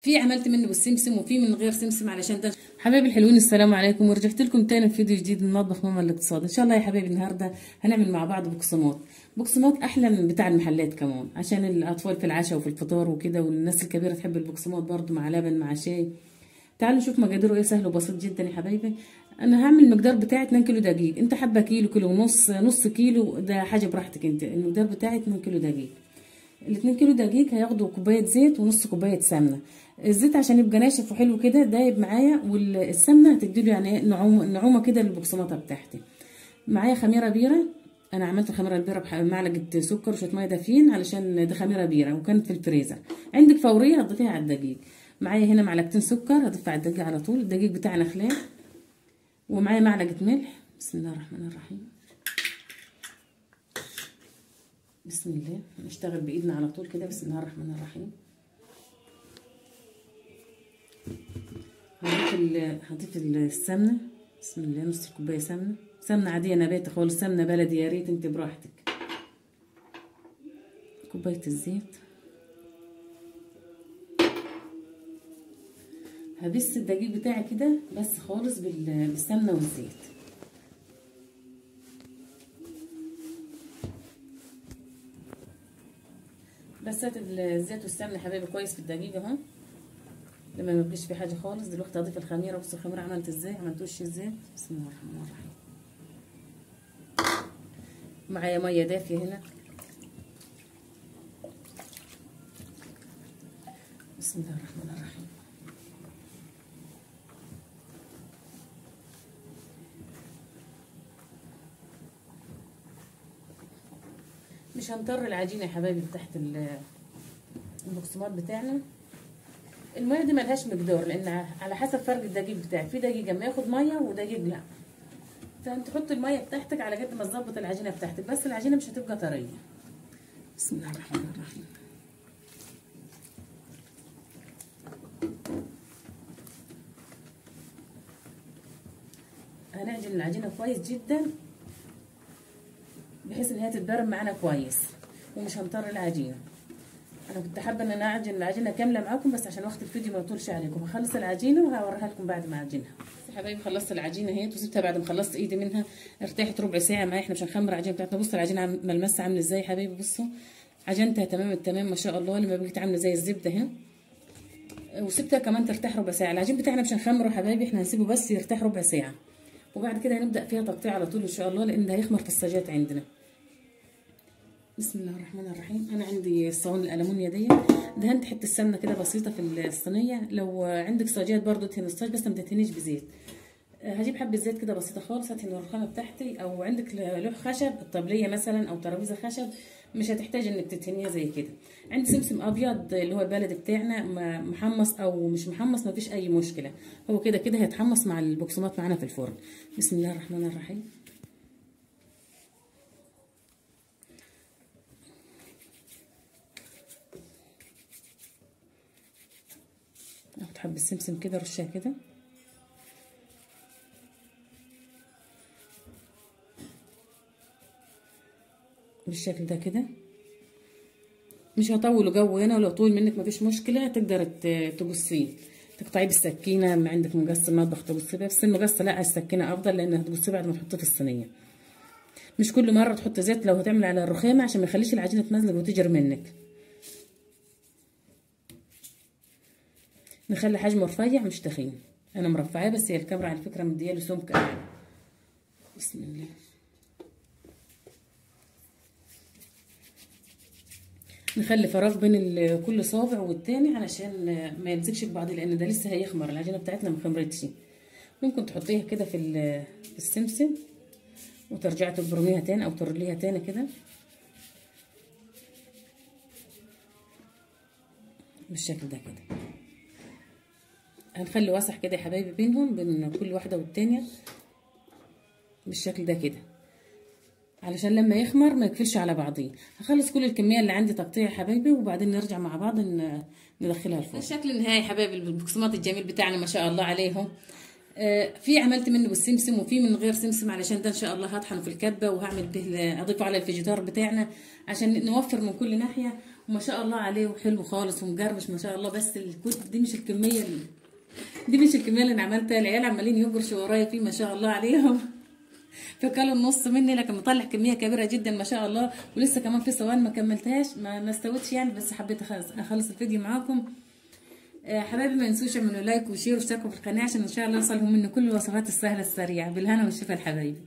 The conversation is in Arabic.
في عملت منه بالسمسم وفي من غير سمسم علشان ده. حبايبي الحلوين، السلام عليكم، ورجعت لكم تاني في فيديو جديد من مطبخ ماما الاقتصاد. ان شاء الله يا حبايبي النهارده هنعمل مع بعض بقسماط. بقسماط احلى من بتاع المحلات كمان، عشان الاطفال في العشاء وفي الفطار وكده، والناس الكبيره تحب البقسماط برضو مع لبن مع شاي. تعالوا نشوف مقاديره ايه، سهل وبسيط جدا يا حبايبي. انا هعمل المقدار بتاعي 2 كيلو دقيق. انت حابه كيلو، كيلو ونص، نص كيلو، ده حاجه براحتك انت. المقدار بتاعي 2 كيلو دقيق. ال2 كيلو دقيق هياخدوا كوبايه زيت ونص كوبايه سمنه. الزيت عشان يبقى ناشف وحلو كده دايب معايا، والسمنه هتديله يعني نعومه كده للبقسماطه بتاعتي. معايا خميره بيره. انا عملت الخميره البيره بمعلقه سكر وشويه ميه دافيين، علشان دي خميره بيره وكانت في الفريزر. عندك فوريه هتضيفيها على الدقيق. معايا هنا معلقتين سكر هضيفها على الدقيق على طول. الدقيق بتاعنا خلال. ومعايا معلقه ملح. بسم الله الرحمن الرحيم. بسم الله، نشتغل بايدنا على طول كده. بسم الله الرحمن الرحيم. هضيف السمنه. بسم الله، نص كوبايه سمنه. سمنه عاديه نباتي خالص، سمنه بلدي يا ريت، انت براحتك. كوبايه الزيت. هبس الدقيق بتاعي كده بس خالص بالسمنه والزيت. بسات الزيت والسمنه يا حبايبي كويس في الدقيق اهو، لما ما يبقاش في حاجه خالص. دلوقتي هضيف الخميره. بصوا الخميره عملت ازاي، عملت وش ازاي. بسم الله الرحمن الرحيم. معايا ميه دافيه هنا. بسم الله الرحمن الرحيم. مش هنطر العجينه يا حبايبي تحت البقسماط بتاعنا. الميه دي ملهاش مقدار، لان على حسب فرق الدقيق بتاعك. في دقيق اما ياخد ميه ودقيق لا. فانت تحط الميه بتاعتك على قد ما تظبط العجينه بتاعتك، بس العجينه مش هتبقى طريه. بسم الله الرحمن الرحيم. هنعجن العجينه كويس جدا بحيث ان هي تتضرب معانا كويس، ومش هنطر العجينه. انا كنت حابه ان انا اعجن العجينه كامله معاكم، بس عشان وقت الفيديو ما يطولش عليكم هخلص العجينه وهوريها لكم بعد ما اعجنها. يا حبايبي خلصت العجينه اهي، وسبتها بعد ما خلصت ايدي منها ارتاحت ربع ساعه معايا. احنا مش هنخمر العجينه بتاعتنا. بصوا العجينه ملمسها عامل ازاي يا حبايبي. بصوا عجنتها تمام التمام ما شاء الله، لما بقت عامله زي الزبده اهي. وسبتها كمان ترتاح ربع ساعه. العجين بتاعنا مش هنخمره يا حبايبي، احنا هنسيبه بس يرتاح ربع ساعه، وبعد كده هنبدا فيها تقطيع على طول ان شاء الله، لان ده هيخمر في الساجات عندنا. بسم الله الرحمن الرحيم. انا عندي الصواني الالومنيا دي، دهنت حته سمنه كده بسيطه في الصينيه. لو عندك صاجات برضو تهني الصاج، بس ما تدهنيش بزيت. هجيب حبه زيت كده بسيطه خالص، هدهن الرخامه بتاعتي. او عندك لوح خشب، الطبليه مثلا او ترابيزه خشب، مش هتحتاج انك تدهنيها زي كده. عندي سمسم ابيض اللي هو البلدي بتاعنا، محمص او مش محمص مفيش اي مشكله، هو كده كده هيتحمص مع البقسماط معانا في الفرن. بسم الله الرحمن الرحيم. اخد حبه السمسم كده رشها كده. بالشكل ده كده. مش هطوله جو هنا، ولو طول منك مفيش مشكله تقدر تقصيه، تقطعيه بالسكينه. ما عندك مقص المطبخ تقصيه بيه، بس المقص لا، السكينه افضل، لانها تقصيه بعد ما تحطيه في الصينيه. مش كل مره تحط زيت لو هتعمل على الرخامه، عشان ما يخليش العجينه تمزلق وتجر منك. نخلي حجمه رفيع مش تخين. انا مرفعاه، بس هي الكاميرا على فكره مدياله سمك اعلى. بسم الله. نخلي فراغ بين كل صابع والتاني علشان ما يلزقش ببعض، لان ده لسه هيخمر. العجينه بتاعتنا ما خمرتش. ممكن تحطيها كده في السمسم وترجعي تبرميها تاني او ترليها تاني كده بالشكل ده كده. هنخلي وسع كده يا حبايبي بينهم، بين كل واحده والتانيه بالشكل ده كده، علشان لما يخمر ما يقفلش على بعضيه. هخلص كل الكميه اللي عندي تقطيع يا حبايبي، وبعدين نرجع مع بعض ندخلها الفرن. الشكل النهائي يا حبايبي البقسماط الجميل بتاعنا ما شاء الله عليهم. في عملت منه بالسمسم وفي من غير سمسم، علشان ده ان شاء الله هطحنه في الكبه وهعمل به، اضيفه على الفيجيتار بتاعنا عشان نوفر من كل ناحيه، وما شاء الله عليه وحلو خالص ومجرمش ما شاء الله. بس دي مش الكميه اللي انا عملتها. العيال عمالين يجرشوا ورايا فيه ما شاء الله عليهم فكلوا النص مني، لكن مطلع كميه كبيره جدا ما شاء الله. ولسه كمان في صوان ما كملتهاش، ما استوتش يعني، بس حبيت اخلص الفيديو معاكم. حبايبي ما ينسوش يعملوا لايك وشير واشتركوا في القناه عشان ان شاء الله يوصلهم منه كل الوصفات السهله السريعه. بالهنا والشفا الحبايبي.